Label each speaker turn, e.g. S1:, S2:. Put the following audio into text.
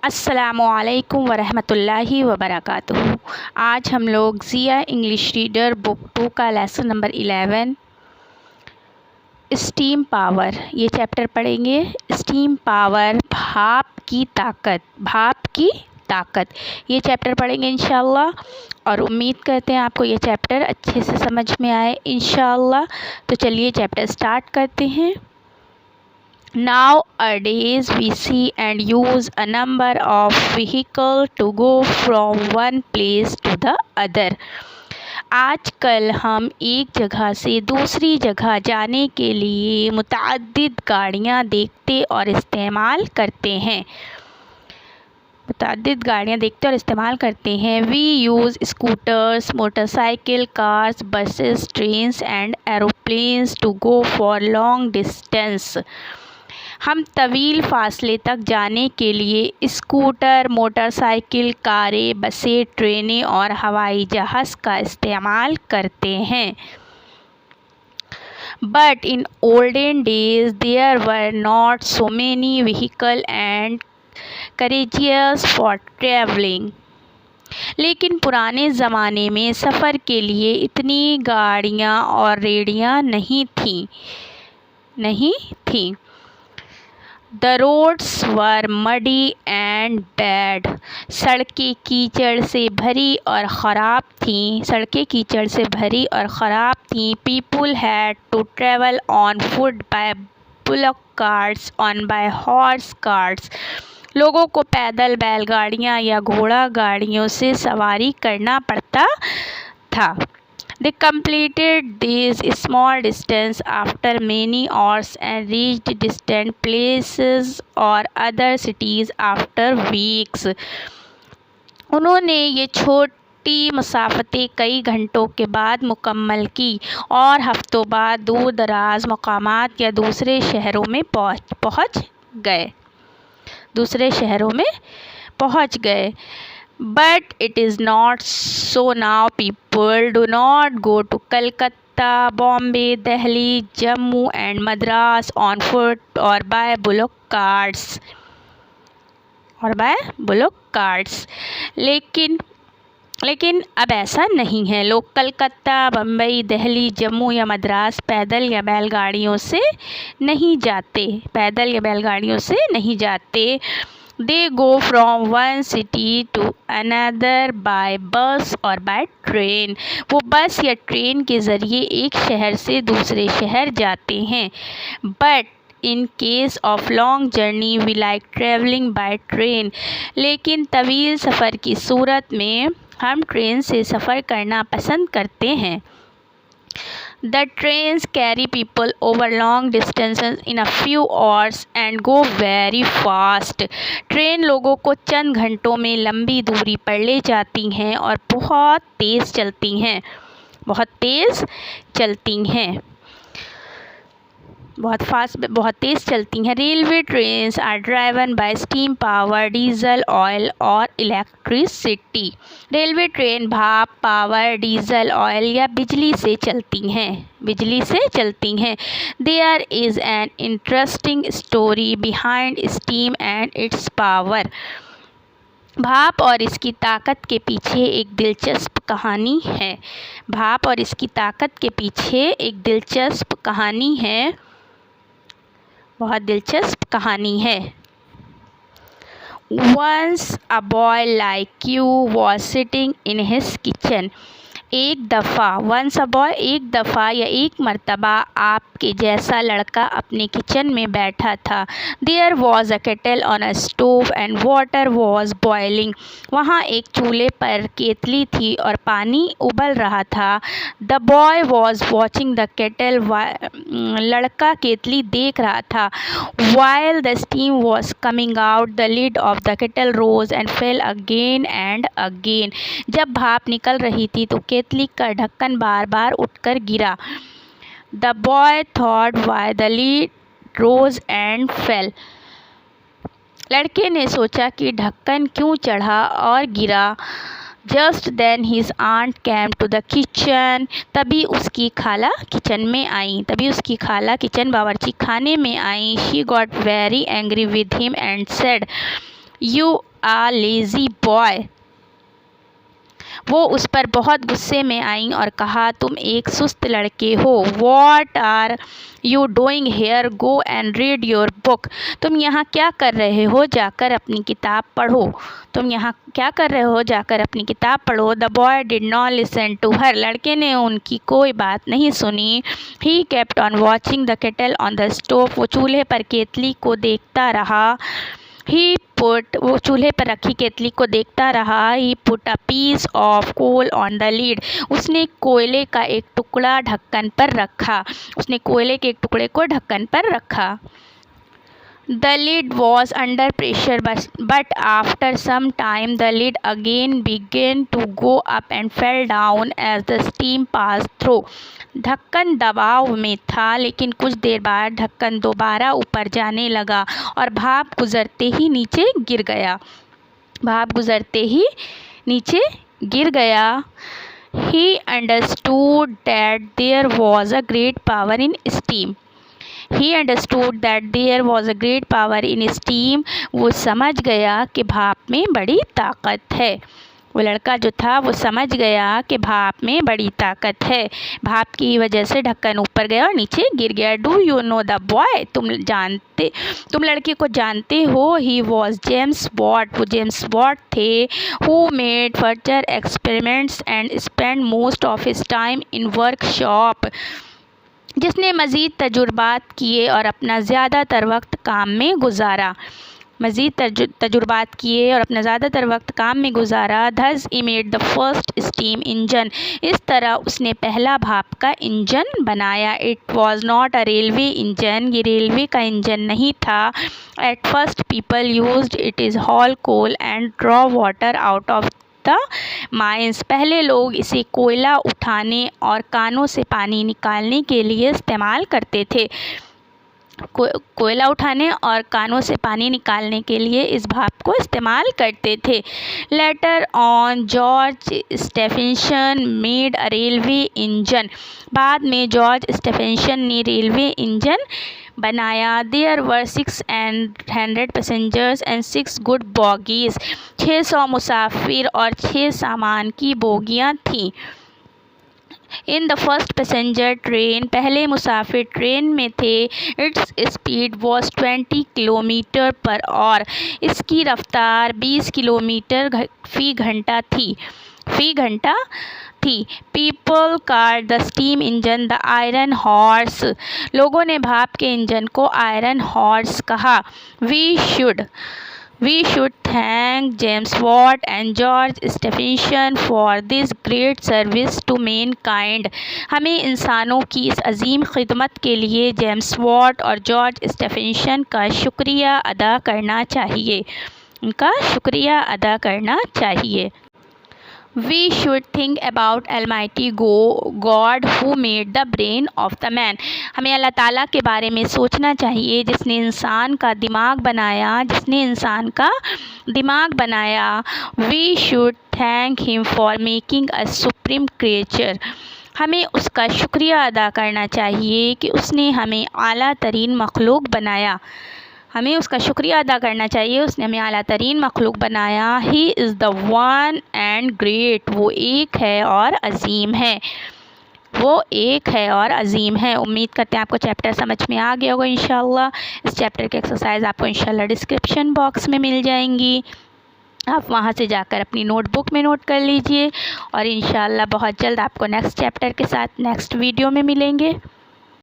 S1: अस्सलामुअलैकुम वरहमतुल्लाहि वबरकातुहू। आज हम लोग ज़िया इंग्लिश रीडर बुक 2 का लेसन नंबर 11 स्टीम पावर ये चैप्टर पढ़ेंगे। स्टीम पावर भाप की ताकत ये चैप्टर पढ़ेंगे इंशाअल्लाह, और उम्मीद करते हैं आपको ये चैप्टर अच्छे से समझ में आए इंशाअल्लाह। तो चलिए चैप्टर स्टार्ट करते हैं। Nowadays we see and use a number of vehicles to go from one place to the other. आजकल हम एक जगह से दूसरी जगह जाने के लिए मुतअद्दिद गाड़ियाँ देखते और इस्तेमाल करते हैं। We use scooters, motorcycle, cars, buses, trains and aeroplanes to go for long distance. हम तवील फ़ासले तक जाने के लिए स्कूटर, मोटरसाइकिल, कारें, बसें, ट्रेनें और हवाई जहाज़ का इस्तेमाल करते हैं। But in olden days there were not so many vehicles and carriages for traveling. लेकिन पुराने ज़माने में सफ़र के लिए इतनी गाड़ियाँ और रेड़ियाँ नहीं थीं। The roads were muddy and bad. सड़कें कीचड़ से भरी और ख़राब थीं। People had to travel on foot by bullock carts and by horse carts. लोगों को पैदल बैलगाड़ियाँ या घोड़ा गाड़ियों से सवारी करना पड़ता था। They completed these small distance after many hours and reached distant places or other cities after weeks. उन्होंने ये छोटी मुसाफ़तें कई घंटों के बाद मुकम्मल की और हफ्तों बाद दूर दराज मकामात या दूसरे शहरों में पहुँच गए। But it is not so now. People do not go to Calcutta, Bombay, Delhi, Jammu and Madras on foot or by bullock carts. लेकिन अब ऐसा नहीं है। लोग कलकत्ता, बम्बई, दिल्ली, जम्मू या मद्रास पैदल या बैलगाड़ियों से नहीं जाते। They go from one city to another by bus or by train. वो बस या ट्रेन के ज़रिए एक शहर से दूसरे शहर जाते हैं। But in case of long journey we like traveling by train. लेकिन तवील सफ़र की सूरत में हम ट्रेन से सफ़र करना पसंद करते हैं। The trains carry people over long distances in a few hours and go very fast. Train लोगों को चंद घंटों में लंबी दूरी पर ले जाती हैं और बहुत तेज़ चलती हैं। Railway trains are driven by steam power, diesel, oil और इलेक्ट्रिसिटी। रेलवे ट्रेन भाप, पावर, डीजल, ऑयल या बिजली से चलती हैं। There is an interesting story behind steam and its power. भाप और इसकी ताकत के पीछे एक दिलचस्प कहानी है। बहुत दिलचस्प कहानी है। Once a boy like you was sitting in his kitchen. एक दफ़ा या एक मर्तबा आपके जैसा लड़का अपने किचन में बैठा था। There was a kettle on a stove and water was boiling. वहाँ एक चूल्हे पर केतली थी और पानी उबल रहा था। The boy was watching the kettle. लड़का केतली देख रहा था। While the steam was coming out, the lid of the kettle rose and fell again and again. जब भाप निकल रही थी तो केतली का ढक्कन बार बार उठकर गिरा। The boy thought why the lid rose and fell. लड़के ने सोचा कि ढक्कन क्यों चढ़ा और गिरा। Just then his aunt came to the kitchen. तभी उसकी खाला किचन बावर्ची खाने में आई। She got very angry with him and said, you are lazy boy. वो उस पर बहुत गुस्से में आईं और कहा, तुम एक सुस्त लड़के हो। What are you doing here, go and read your book. तुम यहाँ क्या कर रहे हो, जाकर अपनी किताब पढ़ो। तुम यहाँ क्या कर रहे हो, जाकर अपनी किताब पढ़ो। The boy did not listen to her. लड़के ने उनकी कोई बात नहीं सुनी। He kept on watching the kettle on the stove. वो चूल्हे पर केतली को देखता रहा। वो चूल्हे पर रखी केतली को देखता रहा। He put a piece of coal on the lid. उसने कोयले का एक टुकड़ा ढक्कन पर रखा। उसने कोयले के एक टुकड़े को ढक्कन पर रखा। The lid was under pressure, but after some time the lid again began to go up and fell down as the steam passed through. ढक्कन दबाव में था, लेकिन कुछ देर बाद ढक्कन दोबारा ऊपर जाने लगा और भाप गुजरते ही नीचे गिर गया। भाप गुजरते ही नीचे गिर गया। He understood that there was a great power in steam. He understood that there was a great power in steam. वो समझ गया कि भाप में बड़ी ताकत है। वो लड़का जो था वो समझ गया कि भाप में बड़ी ताकत है। भाप की वजह से ढक्कन ऊपर गया और नीचे गिर गया। Do you know the boy, तुम लड़के को जानते हो। ही वॉज जेम्स वॉट, वो जेम्स वॉट थे। Who made further experiments and spend most of his time in workshop. जिसने मज़ीद तजुर्बात किए और अपना ज़्यादातर वक्त काम में गुजारा। ज़्यादातर वक्त काम में गुजारा। Thus he made the first steam engine. इस तरह उसने पहला भाप का इंजन बनाया। It was not a railway engine. ये रेलवे का इंजन नहीं था। At first people used it is haul coal and draw water out of mines. पहले लोग इसे कोयला उठाने और कानों से पानी निकालने के लिए इस्तेमाल करते थे। कोयला उठाने और कानों से पानी निकालने के लिए इस भाप को इस्तेमाल करते थे। Later on George Stephenson made a railway engine. बाद में जॉर्ज स्टेफेंसन ने रेलवे इंजन बनाया। There were 600 passengers and 6 good bogies. 600 मुसाफिर और 6 सामान की बोगियाँ थीं। In the first passenger train, पहले मुसाफिर ट्रेन में थे। Its speed was 20 kilometre per hour. इसकी रफ्तार 20 किलोमीटर फ़ी घंटा थी। People call the steam engine the iron horse. लोगों ने भाप के इंजन को आयरन हॉर्स कहा। We should thank James Watt and George Stephenson for this great service to mankind. हमें इंसानों की इस अजीम खिदमत के लिए जेम्स वॉट और जॉर्ज स्टेफेंसन का शुक्रिया अदा करना चाहिए। We should think about Almighty God who made the brain of the man. हमें अल्लाह ताला के बारे में सोचना चाहिए जिसने इंसान का दिमाग बनाया। We should thank him for making a supreme creature. हमें उसका शुक्रिया अदा करना चाहिए कि उसने हमें आला तरीन मखलूक बनाया। उसने हमें आला तरीन मखलूक बनाया। He is the one and great. वो एक है और अजीम है। उम्मीद करते हैं आपको चैप्टर समझ में आ गया होगा इंशाल्लाह। इस चैप्टर के एक्सरसाइज आपको इंशाल्लाह डिस्क्रिप्शन बॉक्स में मिल जाएंगी। आप वहां से जाकर अपनी नोटबुक में नोट कर लीजिए और इंशाल्लाह बहुत जल्द आपको नेक्स्ट चैप्टर के साथ नेक्स्ट वीडियो में मिलेंगे।